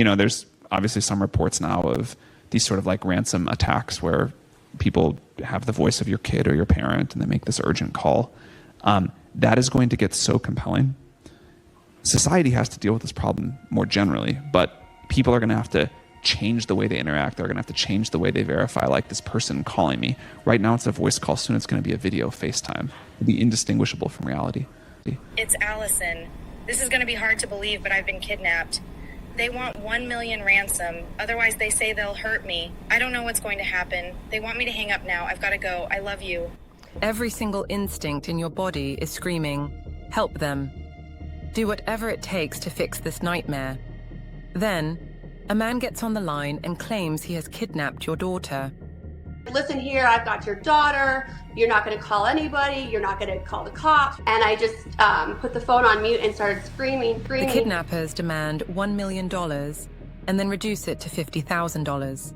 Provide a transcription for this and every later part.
there's obviously some reports now of these sort of like ransom attacks where people have the voice of your kid or your parent and they make this urgent call. That is going to get so compelling. Society has to deal with this problem more generally, but people are going to have to change the way they interact. They're going to have to change the way they verify, like this person calling me. Right now it's a voice call. Soon it's going to be a video FaceTime. It'll be indistinguishable from reality. It's Allison. This is going to be hard to believe, but I've been kidnapped. They want 1 million ransom. Otherwise, they say they'll hurt me. I don't know what's going to happen. They want me to hang up now. I've got to go. I love you. Every single instinct in your body is screaming, help them. Do whatever it takes to fix this nightmare. Then, a man gets on the line and claims he has kidnapped your daughter. Listen here, I've got your daughter. You're not going to call anybody. You're not going to call the cops. And I just put the phone on mute and started screaming. The kidnappers demand $1 million and then reduce it to $50,000.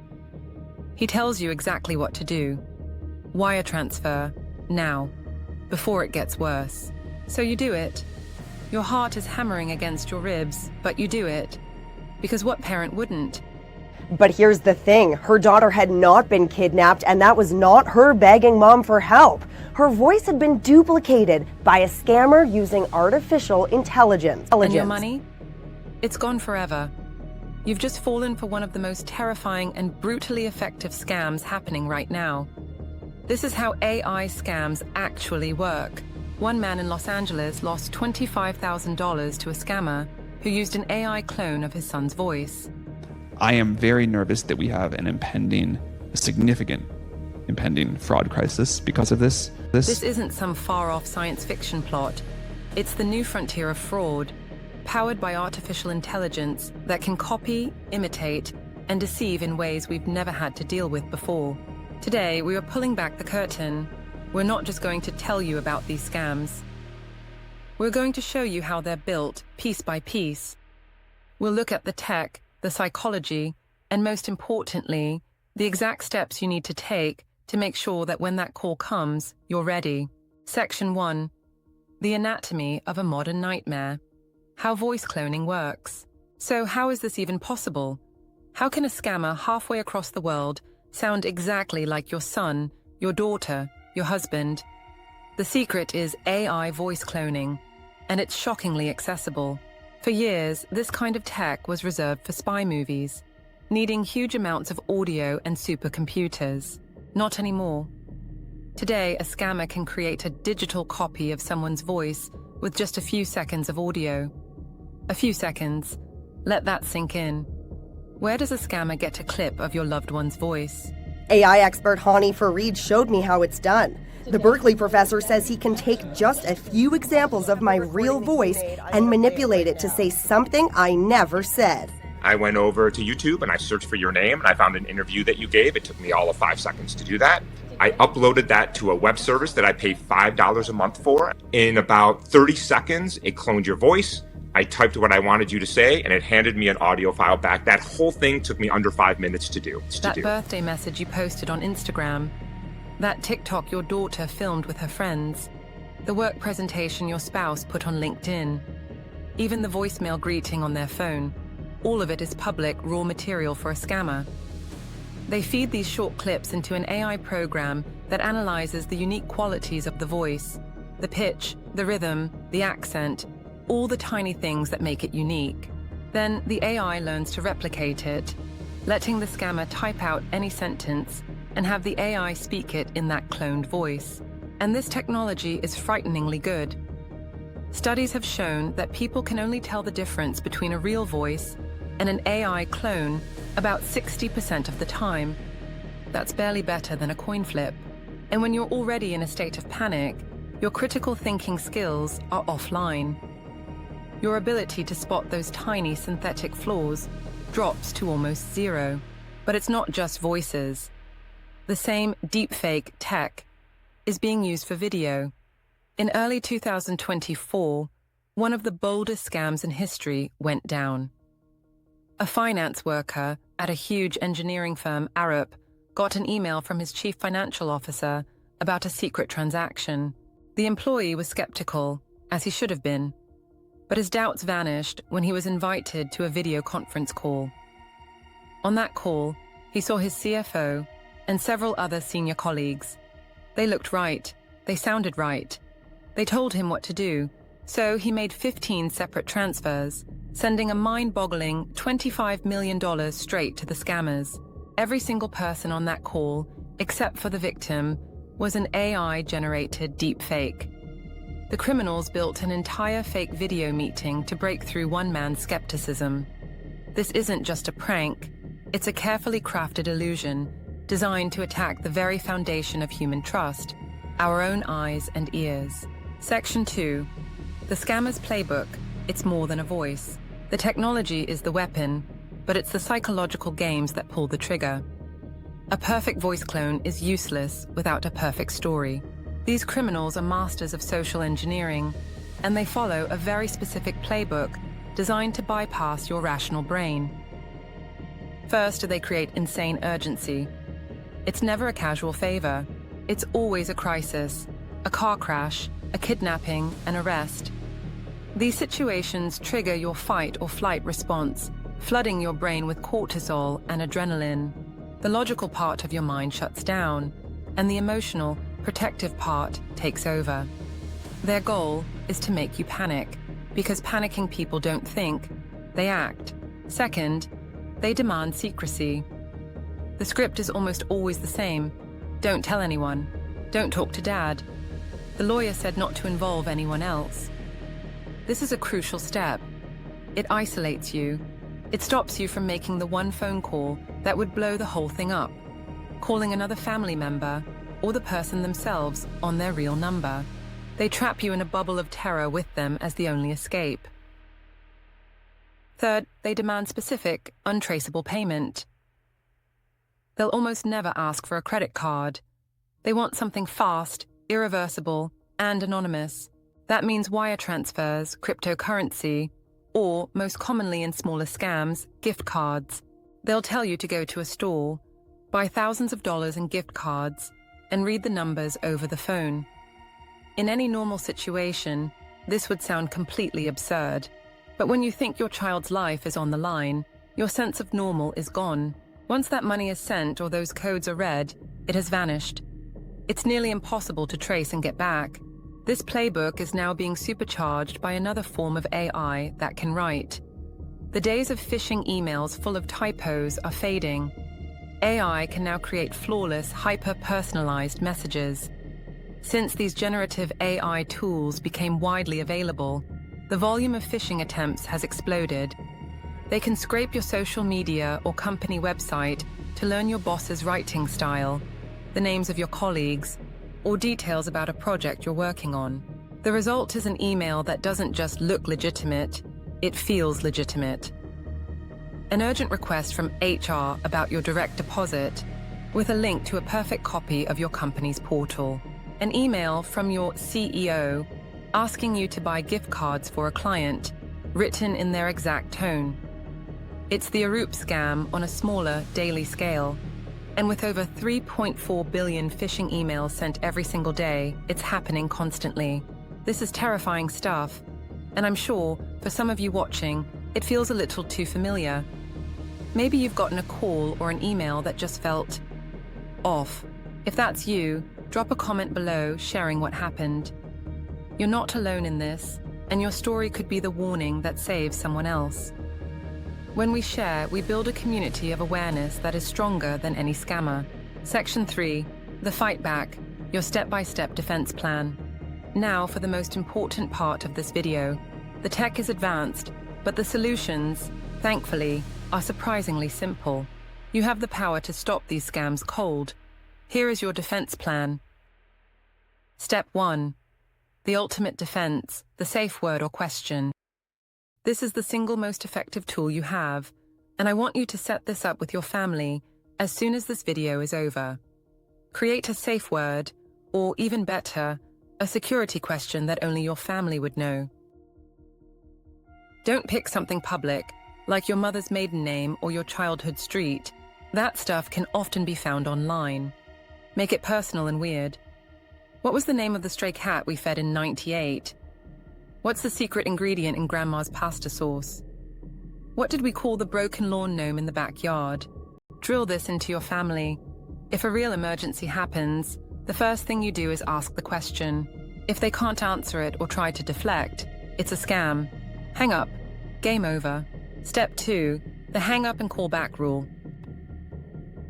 He tells you exactly what to do. Wire transfer, now, before it gets worse. So you do it. Your heart is hammering against your ribs, but you do it. Because what parent wouldn't? But here's the thing, her daughter had not been kidnapped, and that was not her begging mom for help. Her voice had been duplicated by a scammer using artificial intelligence. And your money? It's gone forever. You've just fallen for one of the most terrifying and brutally effective scams happening right now. This is how AI scams actually work. One man in Los Angeles lost $25,000 to a scammer who used an AI clone of his son's voice. I am very nervous that we have a significant impending fraud crisis because of this. This isn't some far-off science fiction plot. It's the new frontier of fraud, powered by artificial intelligence that can copy, imitate, and deceive in ways we've never had to deal with before. Today, we are pulling back the curtain. We're not just going to tell you about these scams. We're going to show you how they're built, piece by piece. We'll look at the tech, the psychology, and most importantly, the exact steps you need to take to make sure that when that call comes, you're ready. Section 1. The anatomy of a modern nightmare. How voice cloning works. So how is this even possible? How can a scammer halfway across the world sound exactly like your son, your daughter, your husband? The secret is AI voice cloning, and it's shockingly accessible. For years, this kind of tech was reserved for spy movies, needing huge amounts of audio and supercomputers. Not anymore. Today, a scammer can create a digital copy of someone's voice with just a few seconds of audio. A few seconds. Let that sink in. Where does a scammer get a clip of your loved one's voice? AI expert Hani Farid showed me how it's done. The Berkeley professor says he can take just a few examples of my real voice and manipulate it to say something I never said. I went over to YouTube and I searched for your name and I found an interview that you gave. It took me all of 5 seconds to do that. I uploaded that to a web service that I pay $5 a month for. In about 30 seconds, it cloned your voice. I typed what I wanted you to say and it handed me an audio file back. That whole thing took me under 5 minutes to do. That birthday message you posted on Instagram. That TikTok your daughter filmed with her friends. The work presentation your spouse put on LinkedIn. Even the voicemail greeting on their phone. All of it is public, raw material for a scammer. They feed these short clips into an AI program that analyzes the unique qualities of the voice, the pitch, the rhythm, the accent, all the tiny things that make it unique. Then the AI learns to replicate it, letting the scammer type out any sentence and have the AI speak it in that cloned voice. And this technology is frighteningly good. Studies have shown that people can only tell the difference between a real voice and an AI clone about 60% of the time. That's barely better than a coin flip. And when you're already in a state of panic, your critical thinking skills are offline. Your ability to spot those tiny synthetic flaws drops to almost zero. But it's not just voices. The same deepfake tech is being used for video. In early 2024, one of the boldest scams in history went down. A finance worker at a huge engineering firm, Arup, got an email from his chief financial officer about a secret transaction. The employee was skeptical, as he should have been. But his doubts vanished when he was invited to a video conference call. On that call, he saw his CFO and several other senior colleagues. They looked right. They sounded right. They told him what to do, so he made 15 separate transfers, sending a mind-boggling $25 million straight to the scammers. Every single person on that call, except for the victim, was an AI-generated deepfake. The criminals built an entire fake video meeting to break through one man's skepticism. This isn't just a prank, it's a carefully crafted illusion designed to attack the very foundation of human trust, our own eyes and ears. Section 2. The scammer's playbook. It's more than a voice. The technology is the weapon, but it's the psychological games that pull the trigger. A perfect voice clone is useless without a perfect story. These criminals are masters of social engineering, and they follow a very specific playbook designed to bypass your rational brain. First, they create insane urgency. It's never a casual favor. It's always a crisis, a car crash, a kidnapping, an arrest. These situations trigger your fight or flight response, flooding your brain with cortisol and adrenaline. The logical part of your mind shuts down, and the emotional, protective part takes over. Their goal is to make you panic, because panicking people don't think, they act. Second, they demand secrecy. The script is almost always the same. Don't tell anyone. Don't talk to Dad. The lawyer said not to involve anyone else. This is a crucial step. It isolates you. It stops you from making the one phone call that would blow the whole thing up, calling another family member or the person themselves on their real number. They trap you in a bubble of terror with them as the only escape. Third, they demand specific, untraceable payment. They'll almost never ask for a credit card. They want something fast, irreversible, and anonymous. That means wire transfers, cryptocurrency, or, most commonly in smaller scams, gift cards. They'll tell you to go to a store, buy thousands of dollars in gift cards, and read the numbers over the phone. In any normal situation, this would sound completely absurd. But when you think your child's life is on the line, your sense of normal is gone. Once that money is sent or those codes are read, it has vanished. It's nearly impossible to trace and get back. This playbook is now being supercharged by another form of AI that can write. The days of phishing emails full of typos are fading. AI can now create flawless, hyper-personalized messages. Since these generative AI tools became widely available, the volume of phishing attempts has exploded. They can scrape your social media or company website to learn your boss's writing style, the names of your colleagues, or details about a project you're working on. The result is an email that doesn't just look legitimate, it feels legitimate. An urgent request from HR about your direct deposit, with a link to a perfect copy of your company's portal. An email from your CEO asking you to buy gift cards for a client, written in their exact tone. It's the Arup scam on a smaller, daily scale. And with over 3.4 billion phishing emails sent every single day, it's happening constantly. This is terrifying stuff, and I'm sure, for some of you watching, it feels a little too familiar. Maybe you've gotten a call or an email that just felt off. If that's you, drop a comment below sharing what happened. You're not alone in this, and your story could be the warning that saves someone else. When we share, we build a community of awareness that is stronger than any scammer. Section 3, the fight back, your step-by-step defense plan. Now for the most important part of this video. The tech is advanced, but the solutions, thankfully, are surprisingly simple. You have the power to stop these scams cold. Here is your defense plan. Step 1. The ultimate defense, the safe word or question. This is the single most effective tool you have, and I want you to set this up with your family as soon as this video is over. Create a safe word, or even better, a security question that only your family would know. Don't pick something public, like your mother's maiden name or your childhood street. That stuff can often be found online. Make it personal and weird. What was the name of the stray cat we fed in '98? What's the secret ingredient in Grandma's pasta sauce? What did we call the broken lawn gnome in the backyard? Drill this into your family. If a real emergency happens, the first thing you do is ask the question. If they can't answer it or try to deflect, it's a scam. Hang up. Game over. Step 2, the hang up and call back rule.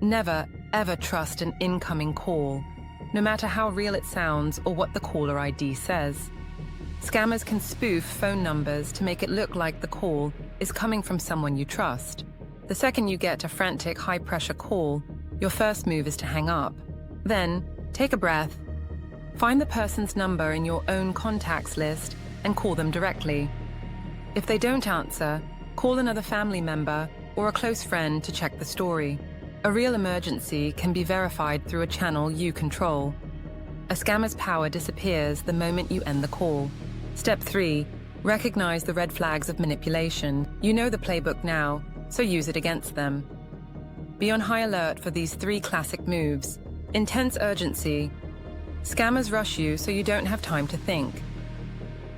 Never, ever trust an incoming call, no matter how real it sounds or what the caller ID says. Scammers can spoof phone numbers to make it look like the call is coming from someone you trust. The second you get a frantic, high-pressure call, your first move is to hang up. Then, take a breath. Find the person's number in your own contacts list and call them directly. If they don't answer, call another family member or a close friend to check the story. A real emergency can be verified through a channel you control. A scammer's power disappears the moment you end the call. Step 3. Recognize the red flags of manipulation. You know the playbook now, so use it against them. Be on high alert for these 3 classic moves. Intense urgency. Scammers rush you so you don't have time to think.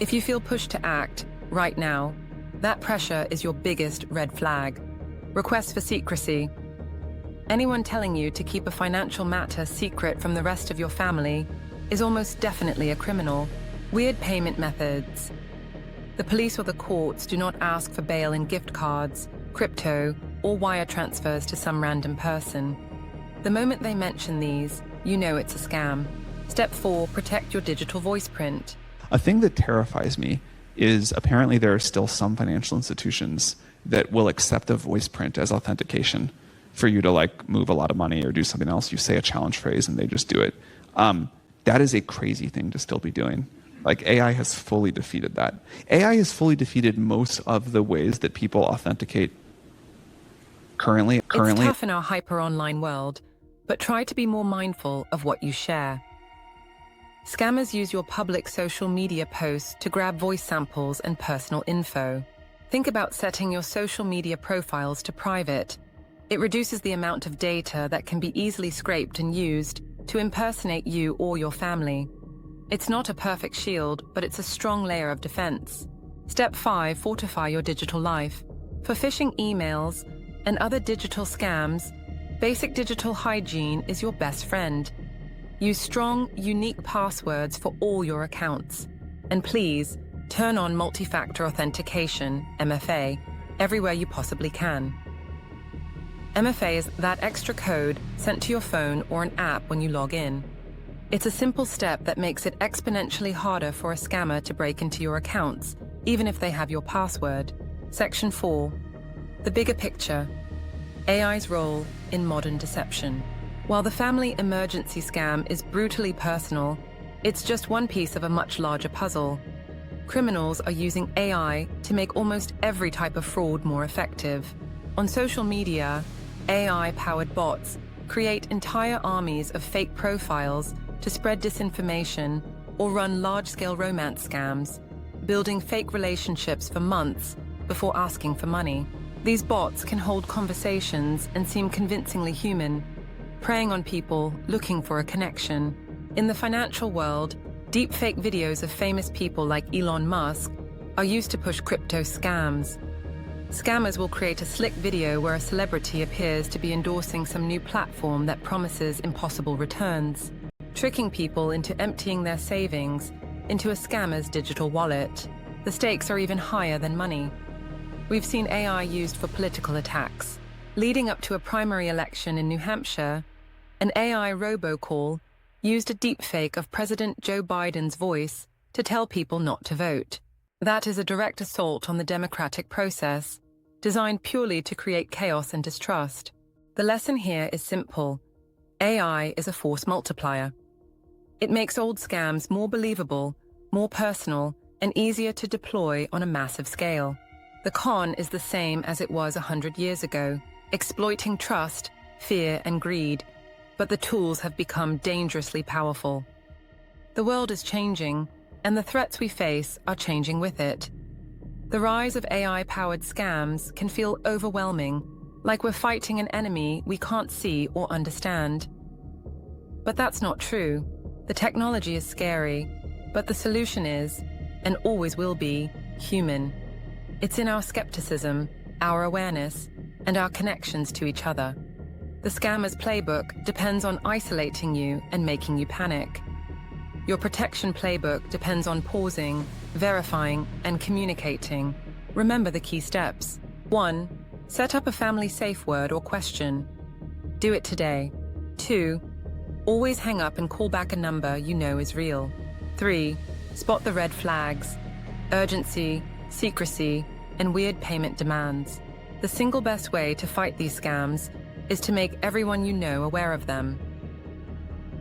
If you feel pushed to act, right now, that pressure is your biggest red flag. Request for secrecy. Anyone telling you to keep a financial matter secret from the rest of your family is almost definitely a criminal. Weird payment methods. The police or the courts do not ask for bail in gift cards, crypto, or wire transfers to some random person. The moment they mention these, you know it's a scam. Step 4, protect your digital voice print. A thing that terrifies me is apparently there are still some financial institutions that will accept a voice print as authentication for you to like move a lot of money or do something else. You say a challenge phrase and they just do it. That is a crazy thing to still be doing. Like AI has fully defeated that. AI has fully defeated most of the ways that people authenticate currently. It's tough in our hyper-online world, but try to be more mindful of what you share. Scammers use your public social media posts to grab voice samples and personal info. Think about setting your social media profiles to private. It reduces the amount of data that can be easily scraped and used to impersonate you or your family. It's not a perfect shield, but it's a strong layer of defense. Step 5, fortify your digital life. For phishing emails and other digital scams, basic digital hygiene is your best friend. Use strong, unique passwords for all your accounts. And please, turn on multi-factor authentication, MFA, everywhere you possibly can. MFA is that extra code sent to your phone or an app when you log in. It's a simple step that makes it exponentially harder for a scammer to break into your accounts, even if they have your password. Section 4. The bigger picture. AI's role in modern deception. While the family emergency scam is brutally personal, it's just one piece of a much larger puzzle. Criminals are using AI to make almost every type of fraud more effective. On social media, AI-powered bots create entire armies of fake profiles to spread disinformation or run large-scale romance scams, building fake relationships for months before asking for money. These bots can hold conversations and seem convincingly human, preying on people looking for a connection. In the financial world, deepfake videos of famous people like Elon Musk are used to push crypto scams. Scammers will create a slick video where a celebrity appears to be endorsing some new platform that promises impossible returns, tricking people into emptying their savings into a scammer's digital wallet. The stakes are even higher than money. We've seen AI used for political attacks. Leading up to a primary election in New Hampshire, an AI robocall used a deepfake of President Joe Biden's voice to tell people not to vote. That is a direct assault on the democratic process, designed purely to create chaos and distrust. The lesson here is simple. AI is a force multiplier. It makes old scams more believable, more personal, and easier to deploy on a massive scale. The con is the same as it was 100 years ago, exploiting trust, fear, and greed, but the tools have become dangerously powerful. The world is changing, and the threats we face are changing with it. The rise of AI-powered scams can feel overwhelming, like we're fighting an enemy we can't see or understand. But that's not true. The technology is scary, but the solution is and always will be, human. It's in our skepticism, our awareness, and our connections to each other. The scammer's playbook depends on isolating you and making you panic. Your protection playbook depends on pausing, verifying, and communicating. Remember the key steps. 1. Set up a family safe word or question. Do it today. 2. Always hang up and call back a number you know is real. 3. Spot the red flags: urgency, secrecy, and weird payment demands. The single best way to fight these scams is to make everyone you know aware of them.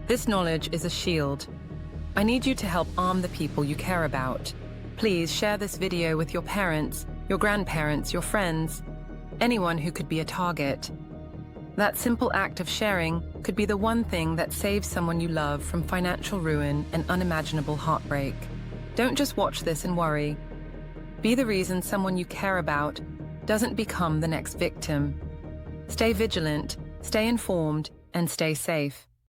This knowledge is a shield. I need you to help arm the people you care about. Please share this video with your parents, your grandparents, your friends, anyone who could be a target. That simple act of sharing could be the one thing that saves someone you love from financial ruin and unimaginable heartbreak. Don't just watch this and worry. Be the reason someone you care about doesn't become the next victim. Stay vigilant, stay informed, and stay safe.